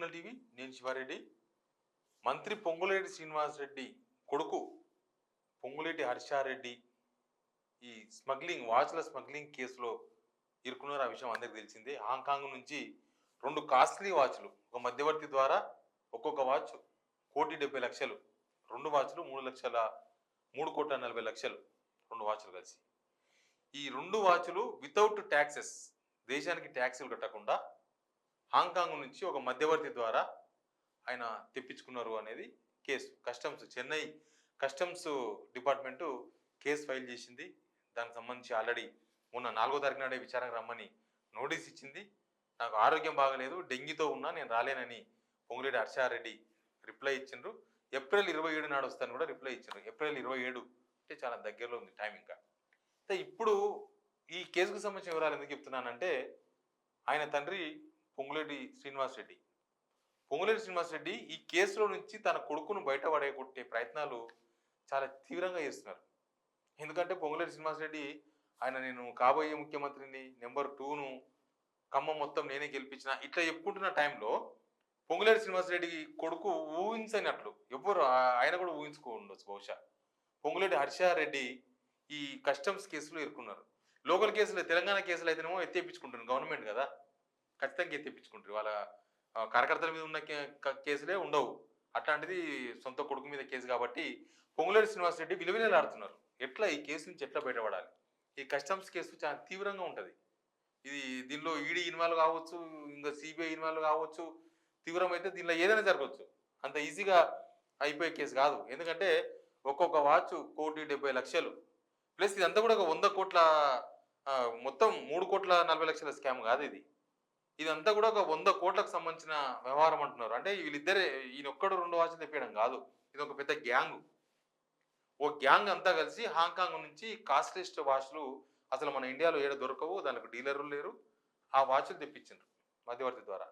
Signal TV, నేను శివారెడ్డి. మంత్రి పొంగులేటి శ్రీనివాసరెడ్డి కొడుకు పొంగులేటి హర్షారెడ్డి ఈ వాచ్ల స్మగ్లింగ్ కేసులో ఇరుక్కున్నారు. ఆ విషయం అందరికి తెలిసిందే. హాంకాంగ్ నుంచి 2 కాస్ట్లీ వాచ్లు ఒక మధ్యవర్తి ద్వారా ఒక్కొక్క వాచ్ 1,70,00,000, 2 వాచ్లు 3,40,00,000, 2 వాచ్లు కలిసి. ఈ 2 వాచ్లు వితౌట్ ట్యాక్సెస్, దేశానికి ట్యాక్సులు కట్టకుండా హాంకాంగ్ నుంచి ఒక మధ్యవర్తి ద్వారా ఆయన తెప్పించుకున్నారు అనేది case. Chennai customs department case file చేసింది. దానికి సంబంధించి ఆల్రెడీ మొన్న 4వ తారీఖు నాడే విచారణకు రమ్మని నోటీస్ ఇచ్చింది. నాకు ఆరోగ్యం బాగలేదు, డెంగీతో ఉన్నా, నేను రాలేనని పొంగులేటి హర్షారెడ్డి రిప్లై ఇచ్చిండ్రు. ఏప్రిల్ 27 నాడు వస్తాను కూడా రిప్లై ఇచ్చిండ్రు. ఏప్రిల్ 27 అంటే చాలా దగ్గరలో ఉంది టైం. ఇంకా ఇప్పుడు ఈ కేసుకు సంబంధించిన వివరాలు ఎందుకు చెప్తున్నానంటే, ఆయన తండ్రి పొంగులేటి శ్రీనివాసరెడ్డి ఈ కేసులో నుంచి తన కొడుకును బయటపడగొట్టే ప్రయత్నాలు చాలా తీవ్రంగా చేస్తున్నారు. ఎందుకంటే పొంగులేటి శ్రీనివాసరెడ్డి నేను కాబోయే ముఖ్యమంత్రిని, నెంబర్ 2ను, ఖమ్మం మొత్తం నేనే గెలిపించిన, ఇట్లా చెప్పుకుంటున్న టైంలో పొంగులేటి శ్రీనివాసరెడ్డి కొడుకు ఊహించనట్లు, ఎవరు ఆయన కూడా ఊహించుకో ఉండొచ్చు బహుశా, పొంగులేటి హర్షారెడ్డి ఈ కస్టమ్స్ కేసులో ఇరుక్కున్నారు. లోకల్ కేసులు, తెలంగాణ కేసులు అయితేనేమో ఎత్తేపించుకుంటున్నారు, గవర్నమెంట్ కదా, ఖచ్చితంగా ఎత్తేపించుకుంటారు. వాళ్ళ కార్యకర్తల మీద ఉన్న కేసులే ఉండవు. అట్లాంటిది సొంత కొడుకు మీద కేసు కాబట్టి పొంగులేటి శ్రీనివాసరెడ్డి విలువలాడుతున్నారు. ఎట్లా ఈ కేసు నుంచి ఎట్లా బయటపడాలి? ఈ కస్టమ్స్ కేసు చాలా తీవ్రంగా ఉంటుంది. దీనిలో ఈడీ ఇన్వాల్వ్ కావచ్చు, ఇంకా సిబిఐ ఇన్వాల్వ్ కావచ్చు. తీవ్రమైతే దీనిలో ఏదైనా జరగవచ్చు. అంత ఈజీగా అయిపోయే కేసు కాదు. ఎందుకంటే ఒక్కొక్క వాచ్ 1,70,00,000 ప్లస్ ఇదంతా కూడా ఒక 100 కోట్ల, మొత్తం 3,40,00,000 స్కామ్ కాదు ఇది. ఇదంతా కూడా ఒక 100 కోట్లకు సంబంధించిన వ్యవహారం అంటున్నారు. అంటే వీళ్ళిద్దరే, ఈయన ఒక్కడు 2 వాచ్లు తెప్పేయడం కాదు, ఇది ఒక పెద్ద గ్యాంగ్. ఓ గ్యాంగ్ అంతా కలిసి హాంకాంగ్ నుంచి కాస్ట్లిస్ట్ వాచ్లు అసలు మన ఇండియాలో ఏడ దొరకవు, దానికి డీలర్లు లేరు, ఆ వాచ్లు తెప్పించిండ్రు మధ్యవర్తి ద్వారా.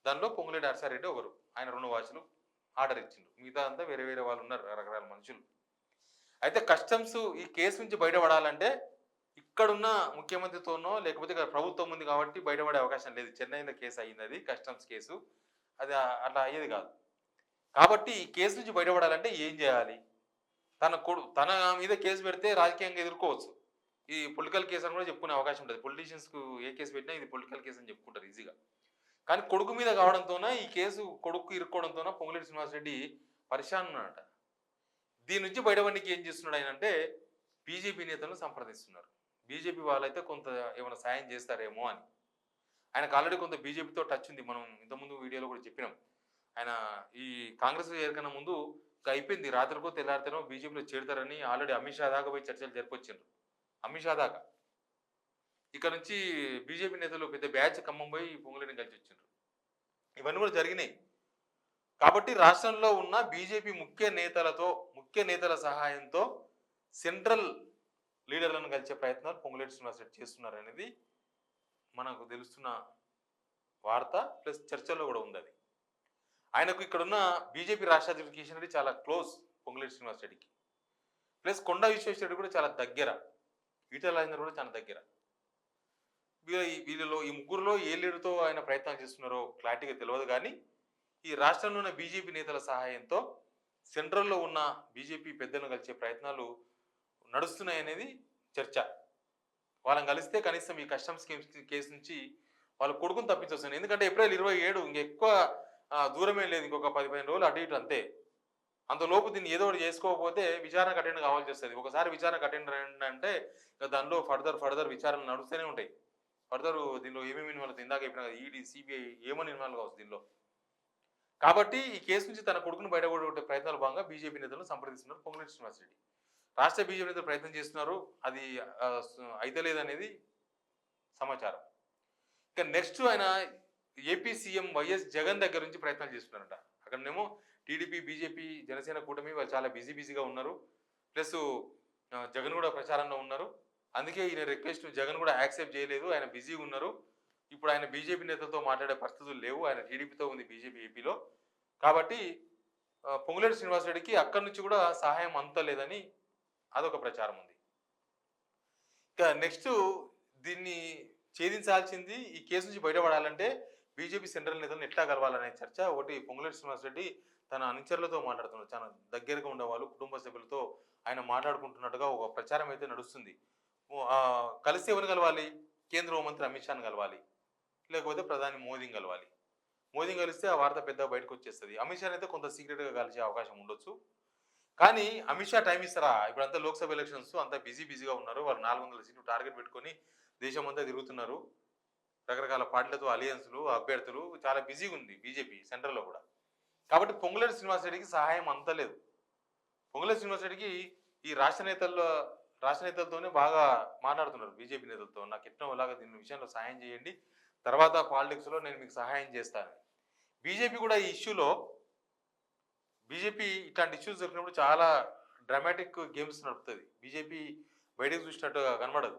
దానిలో పొంగులేటి హర్షారెడ్డి ఒకరు. ఆయన 2 వాచ్లు ఆర్డర్ ఇచ్చిండ్రు. మిగతా అంతా వేరే వేరే వాళ్ళు ఉన్నారు, రకరకాల మనుషులు. అయితే కస్టమ్స్ ఈ కేసు నుంచి బయటపడాలంటే ఇక్కడున్న ముఖ్యమంత్రితోనో లేకపోతే ఇక్కడ ప్రభుత్వం ఉంది కాబట్టి బయటపడే అవకాశం లేదు. చెన్నైలో కేసు అయ్యింది, అది కస్టమ్స్ కేసు, అది అట్లా అయ్యేది కాదు. కాబట్టి ఈ కేసు నుంచి బయటపడాలంటే ఏం చేయాలి? తన మీద కేసు పెడితే రాజకీయంగా ఎదుర్కోవచ్చు. ఈ పొలిటికల్ కేసు అని కూడా చెప్పుకునే అవకాశం ఉంటుంది. పొలిటీషియన్స్కు ఏ కేసు పెట్టినా ఇది పొలిటికల్ కేసు అని చెప్పుకుంటారు ఈజీగా. కానీ కొడుకు మీద కావడంతోన, ఈ కేసు కొడుకు ఇరుక్కోవడంతోన పొంగులేటి శ్రీనివాసరెడ్డి పరిశాన్ ఉన్నాడట. దీని నుంచి బయటపడికి ఏం చేస్తున్నాడు ఆయన అంటే, బీజేపీ నేతలను సంప్రదిస్తున్నారు. బీజేపీ వాళ్ళైతే కొంత ఏమైనా సాయం చేస్తారేమో అని. ఆయనకు ఆల్రెడీ కొంత బీజేపీతో టచ్ ఉంది. మనం ఇంతకుముందు వీడియోలో కూడా చెప్పినాం. ఆయన ఈ కాంగ్రెస్ చేరకన్నా ముందు అయిపోయింది, రాత్రికో తెల్లారితేనో బీజేపీలో చేరుతారని ఆల్రెడీ అమిత్ షా దాకా పోయి చర్చలు జరిపొచ్చిండ్రు. అమిత్ షా దాకా ఇక్కడ నుంచి బీజేపీ నేతలు పెద్ద బ్యాచ్ ఖమ్మం పోయి పొంగులేటిని కలిసి వచ్చిండ్రు. ఇవన్నీ కూడా జరిగినాయి. కాబట్టి రాష్ట్రంలో ఉన్న బీజేపీ ముఖ్య నేతల సహాయంతో సెంట్రల్ లీడర్లను కలిసే ప్రయత్నాలు పొంగులేటి శ్రీనివాసరెడ్డి చేస్తున్నారు అనేది మనకు తెలుస్తున్న వార్త, ప్లస్ చర్చల్లో కూడా ఉంది. అది ఆయనకు ఇక్కడున్న బీజేపీ రాష్ట్ర అధ్యక్షుడు కిషన్ రెడ్డి చాలా క్లోజ్ పొంగులేటి శ్రీనివాసరెడ్డికి, ప్లస్ కొండా విశ్వేశ్వరరెడ్డి కూడా చాలా దగ్గర, ఈటెల రాజేందర్ కూడా చాలా దగ్గర. వీళ్ళలో ఈ ముగ్గురులో ఏ లీడర్తో ఆయన ప్రయత్నాలు చేస్తున్నారో క్లారిటీగా తెలియదు. కానీ ఈ రాష్ట్రంలో ఉన్న బీజేపీ నేతల సహాయంతో సెంట్రల్లో ఉన్న బీజేపీ పెద్దలను కలిసే ప్రయత్నాలు నడుస్తున్నాయి అనేది చర్చ. వాళ్ళని కలిస్తే కనీసం ఈ కస్టమ్స్ కేసు నుంచి వాళ్ళ కొడుకుని తప్పించొస్తుంది. ఎందుకంటే ఏప్రిల్ 27, ఇంకెక్కువ దూరమే లేదు, ఇంకొక 10-15 రోజులు అటు ఇటు అంతే. అంతలోపు దీన్ని ఏదో ఒకటి చేసుకోకపోతే విచారణకు అటెండ్ కావాల్సి వస్తుంది. ఒకసారి విచారణకు అటెండ్ అంటే దానిలో ఫర్దర్ విచారణ నడుస్తూనే ఉంటాయి. దీనిలో ఏమేమి ఇన్వాల్వ్, ఇందాక చెప్పిన ఈడీ, సిబిఐ ఏమని ఇన్వాల్వ్ కావచ్చు దీనిలో. కాబట్టి ఈ కేసు నుంచి తన కొడుకును బయటపడే ప్రయత్నాలు భాగంగా బీజేపీ నేతలను సంప్రదిస్తున్నారు పొంగులేటి శ్రీనివాసరెడ్డి. రాష్ట్ర బీజేపీ నేతలు ప్రయత్నం చేస్తున్నారు, అది అయితే లేదనేది సమాచారం. ఇక నెక్స్ట్ ఆయన ఏపీ సీఎం వైఎస్ జగన్ దగ్గర నుంచి ప్రయత్నాలు చేస్తున్నారంట. అక్కడనేమో టీడీపీ, బీజేపీ, జనసేన కూటమి వాళ్ళు చాలా బిజీగా ఉన్నారు. ప్లస్ జగన్ కూడా ప్రచారంలో ఉన్నారు. అందుకే ఈయన రిక్వెస్ట్ జగన్ కూడా యాక్సెప్ట్ చేయలేదు, ఆయన బిజీగా ఉన్నారు. ఇప్పుడు ఆయన బీజేపీ నేతలతో మాట్లాడే పరిస్థితులు లేవు, ఆయన టీడీపీతో ఉంది బీజేపీ ఏపీలో. కాబట్టి పొంగులేటి శ్రీనివాసరెడ్డికి అక్కడి నుంచి కూడా సహాయం అందలేదని అదొక ప్రచారం ఉంది. ఇక నెక్స్ట్ దీన్ని ఛేదించాల్సింది, ఈ కేసు నుంచి బయటపడాలంటే బీజేపీ సెంట్రల్ నేతలను ఎట్లా కలవాలనే చర్చ ఒకటి. పొంగులేటి శ్రీనివాసరెడ్డి తన అనుచరులతో మాట్లాడుతున్నారు, చాలా దగ్గరగా ఉండేవాళ్ళు, కుటుంబ సభ్యులతో ఆయన మాట్లాడుకుంటున్నట్టుగా ఒక ప్రచారం అయితే నడుస్తుంది. కలిసి ఎవరు కలవాలి? కేంద్ర హోంమంత్రి అమిత్ షాని కలవాలి, లేకపోతే ప్రధాని మోదీని కలవాలి. మోదీని కలిస్తే ఆ వార్త పెద్దగా బయటకు వచ్చేస్తుంది. అమిత్ షాని అయితే కొంత సీక్రెట్గా కలిసే అవకాశం ఉండొచ్చు. కానీ అమిత్ షా టైం ఇస్తారా? ఇప్పుడంతా లోక్సభ ఎలక్షన్స్, అంతా బిజీగా ఉన్నారు. వాళ్ళు 400 సీట్లు టార్గెట్ పెట్టుకొని దేశమంతా తిరుగుతున్నారు. రకరకాల పార్టీలతో అలియన్స్లు, అభ్యర్థులు, చాలా బిజీగా ఉంది బీజేపీ సెంట్రల్లో కూడా. కాబట్టి పొంగులేటి శ్రీనివాసరెడ్డికి సహాయం అంత లేదు. పొంగులేటి శ్రీనివాసరెడ్డికి ఈ రాష్ట్ర నేతలతోనే బాగా మాట్లాడుతున్నారు, బీజేపీ నేతలతో. నాకు ఎట్నో ఇలాగా దీని విషయంలో సహాయం చేయండి, తర్వాత పాలిటిక్స్లో నేను మీకు సహాయం చేస్తాను. బీజేపీ కూడా ఈ ఇష్యూలో, బీజేపీ ఇట్లాంటి ఇష్యూస్ జరిగినప్పుడు చాలా డ్రామాటిక్ గేమ్స్ నడుపుతుంది. బీజేపీ బయటకు చూసినట్టుగా కనబడదు,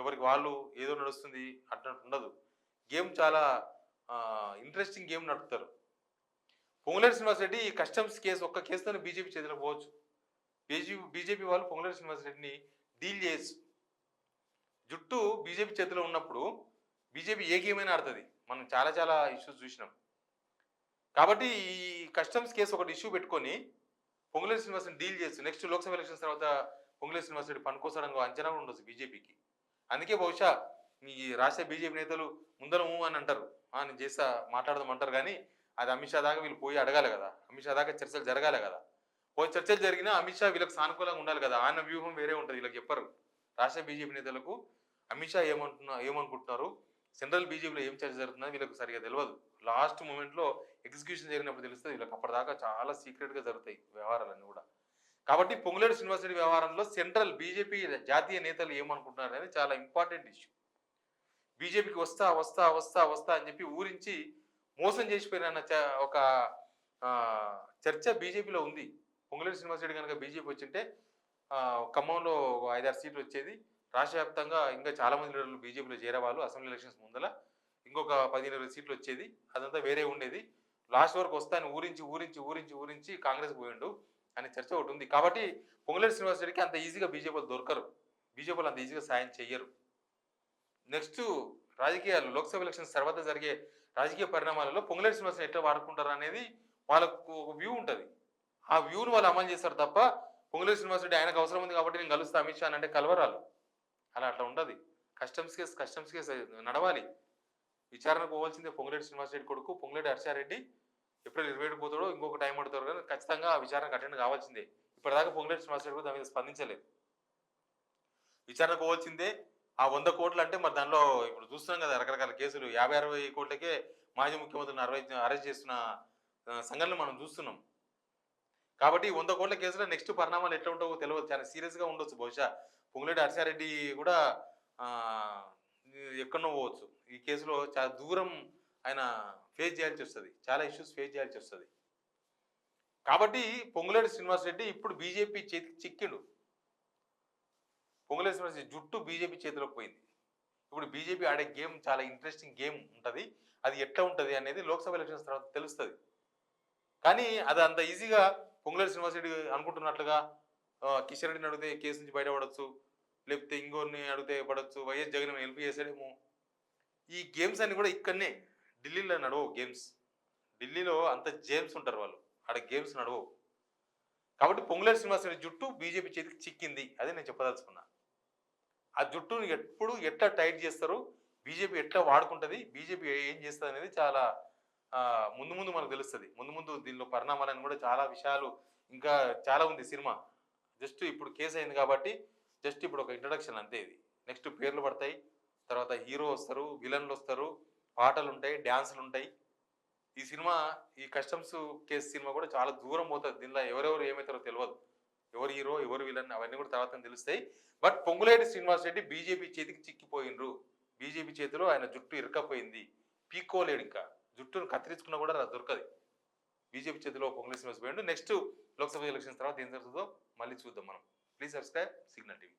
ఎవరికి వాళ్ళు ఏదో నడుస్తుంది అట్లా ఉండదు. గేమ్ చాలా ఇంట్రెస్టింగ్ గేమ్ నడుపుతారు. పొంగులేటి శ్రీనివాసరెడ్డి ఈ కస్టమ్స్ కేసు, ఒక్క కేసుతోనే బీజేపీ చేతిలో పోవచ్చు. బీజేపీ వాళ్ళు పొంగులేటి శ్రీనివాసరెడ్డిని డీల్ చేయొచ్చు. జుట్టు బీజేపీ చేతిలో ఉన్నప్పుడు బీజేపీ ఏ గేమ్ అయినా ఆడుతుంది. మనం చాలా ఇష్యూస్ చూసినాం. కాబట్టి ఈ కస్టమ్స్ కేసు ఒకటి ఇష్యూ పెట్టుకొని పొంగులేటి శ్రీనివాసరెడ్డి డీల్ చేస్తూ నెక్స్ట్ లోక్సభ ఎలక్షన్స్ తర్వాత పొంగులేటి శ్రీనివాసరెడ్డి పనికోసడంగా అంచనా ఉండొచ్చు బీజేపీకి. అందుకే బహుశా ఈ రాష్ట్ర బీజేపీ నేతలు ముందర అని అంటారు, నేను చేస్తా మాట్లాడదామంటారు. కానీ అది అమిత్ షా దాకా వీళ్ళు పోయి అడగాలి కదా, అమిత్ షా దాకా చర్చలు జరగాలి కదా. పోయి చర్చలు జరిగినా అమిత్ షా వీళ్ళకి సానుకూలంగా ఉండాలి కదా. ఆయన వ్యూహం వేరే ఉంటుంది, వీళ్ళకి చెప్పరు. రాష్ట్ర బీజేపీ నేతలకు అమిత్ షా ఏమనుకుంటున్నారు, సెంట్రల్ బీజేపీలో ఏం చర్చ జరుగుతుందని వీళ్ళకి సరిగా తెలియదు. లాస్ట్ మూమెంట్లో ఎగ్జిక్యూషన్ జరిగినప్పుడు తెలుస్తుంది వీళ్ళకి. అప్పటిదాకా చాలా సీక్రెట్గా జరుగుతాయి వ్యవహారాలన్నీ కూడా. కాబట్టి పొంగులేటి శ్రీనివాసరెడ్డి వ్యవహారంలో సెంట్రల్ బీజేపీ జాతీయ నేతలు ఏమనుకుంటున్నారు అనేది చాలా ఇంపార్టెంట్ ఇష్యూ. బీజేపీకి వస్తా అని చెప్పి ఊరించి మోసం చేసిపోయిన ఒక చర్చ బీజేపీలో ఉంది. పొంగులేటి శ్రీనివాసరెడ్డి కనుక బీజేపీ వచ్చింటే ఖమ్మంలో 5-6 సీట్లు వచ్చేది. రాష్ట్ర వ్యాప్తంగా ఇంకా చాలా మంది లీడర్లు బీజేపీలో చేరేవాళ్ళు. అసెంబ్లీ ఎలక్షన్స్ ముందల ఇంకొక 15-20 సీట్లు వచ్చేది. అదంతా వేరే ఉండేది. లాస్ట్ వరకు వస్తాను ఊరించి కాంగ్రెస్ పోయిండు అనే చర్చ ఒకటి ఉంది. కాబట్టి పొంగులేటి శ్రీనివాసరెడ్డికి అంత ఈజీగా బీజేపీలు దొరకరు, బీజేపీలు అంత ఈజీగా సాయం చెయ్యరు. నెక్స్ట్ రాజకీయాలు, లోక్సభ ఎలక్షన్స్ తర్వాత జరిగే రాజకీయ పరిణామాలలో పొంగులేటి శ్రీనివాసరెడ్డి ఎట్లా వాడుకుంటారు అనేది వాళ్ళకు ఒక వ్యూ ఉంటుంది. ఆ వ్యూను వాళ్ళు అమలు చేస్తారు తప్ప పొంగులేటి శ్రీనివాసరెడ్డి ఆయనకు అవసరం ఉంది కాబట్టి నేను కలుస్తా అమిత్ షా అంటే కలవరాలు. అట్లా ఉండదు. కస్టమ్స్ కేసు నడవాలి. విచారణకు పోవాల్సిందే పొంగులేటి శ్రీనివాసరెడ్డి కొడుకు పొంగులేటి హర్షారెడ్డి. ఏప్రిల్ 27 పోతాడో ఇంకొక టైం పడతారు, కానీ ఖచ్చితంగా ఆ విచారణకు అటెండ్ కావాల్సిందే. ఇప్పటిదాకా పొంగులేటి శ్రీనివాసరెడ్డి కూడా దాని మీద స్పందించలేదు. విచారణకు పోవాల్సిందే. ఆ 100 కోట్లు అంటే మరి దానిలో ఇప్పుడు చూస్తున్నాం కదా రకరకాల కేసులు. 50-60 కోట్లకే మాజీ ముఖ్యమంత్రిని అరెస్ట్ చేస్తున్న సంఘటనలు మనం చూస్తున్నాం. కాబట్టి 100 కోట్ల కేసులో నెక్స్ట్ పరిణామాలు ఎట్లా ఉంటావో తెలియదు, చాలా సీరియస్గా ఉండొచ్చు. బహుశా పొంగులేటి హర్షారెడ్డి కూడా ఎక్కడో పోవచ్చు. ఈ కేసులో చాలా దూరం ఆయన ఫేస్ చేయాల్సి వస్తుంది, చాలా ఇష్యూస్ ఫేస్ చేయాల్సి వస్తుంది. కాబట్టి పొంగులేటి శ్రీనివాసరెడ్డి ఇప్పుడు బీజేపీ చేతికి చిక్కిండు. పొంగులేటి శ్రీనివాసరెడ్డి జుట్టు బీజేపీ చేతిలోకి పోయింది. ఇప్పుడు బీజేపీ ఆడే గేమ్ చాలా ఇంట్రెస్టింగ్ గేమ్ ఉంటుంది. అది ఎట్లా ఉంటుంది అనేది లోక్సభ ఎలక్షన్స్ తర్వాత తెలుస్తుంది. కానీ అది అంత ఈజీగా పొంగులేటి శ్రీనివాసరెడ్డి అనుకుంటున్నట్లుగా కిషన్ రెడ్డిని అడిగితే కేసు నుంచి బయటపడవచ్చు, లేకపోతే ఇంకోరిని అడిగితే పడవచ్చు, వైఎస్ జగన్ హెల్ప్ చేసాడేమో. ఈ గేమ్స్ అన్ని కూడా ఇక్కడనే ఢిల్లీలో నడవవు గేమ్స్. ఢిల్లీలో అంత జేమ్స్ ఉంటారు వాళ్ళు, ఆడ గేమ్స్ నడవవు. కాబట్టి పొంగులేటి శ్రీనివాసరెడ్డి జుట్టు బీజేపీ చేతికి చిక్కింది, అదే నేను చెప్పదలుచుకున్నా. ఆ జుట్టును ఎప్పుడు ఎట్లా టైట్ చేస్తారు, బీజేపీ ఎట్లా వాడుకుంటుంది, బీజేపీ ఏం చేస్తుంది అనేది చాలా ముందు మనకు తెలుస్తుంది. ముందు దీనిలో పరిణామాలను కూడా చాలా విషయాలు ఇంకా చాలా ఉంది సినిమా. జస్ట్ ఇప్పుడు కేసు అయింది కాబట్టి జస్ట్ ఇప్పుడు ఒక ఇంట్రడక్షన్ అంతే. ఇది నెక్స్ట్ పేర్లు పడతాయి, తర్వాత హీరో వస్తారు, విలన్లు వస్తారు, పాటలు ఉంటాయి, డ్యాన్సులు ఉంటాయి. ఈ సినిమా, ఈ కస్టమ్స్ కేసు సినిమా కూడా చాలా దూరం పోతుంది. దీనిలో ఎవరెవరు ఏమవుతారో తెలియదు, ఎవరు హీరో ఎవరు విలన్ అవన్నీ కూడా తర్వాత తెలుస్తాయి. బట్ పొంగులేటి శ్రీనివాసరెడ్డి బీజేపీ చేతికి చిక్కిపోయినరు. బీజేపీ చేతిలో ఆయన జుట్టు ఇరకపోయింది, పీక్కోలేడు. ఇంకా జుట్టును కత్తిరించుకున్నా కూడా దొరకదు. బీజేపీ చేతిలో పొంగులేటి శ్రీనివాసరెడ్డి పోయిండు. నెక్స్ట్ లోక్సభ ఎలక్షన్స్ తర్వాత ఏం జరుగుతుందో మళ్ళీ చూద్దాం మనం. Please subscribe signal TV.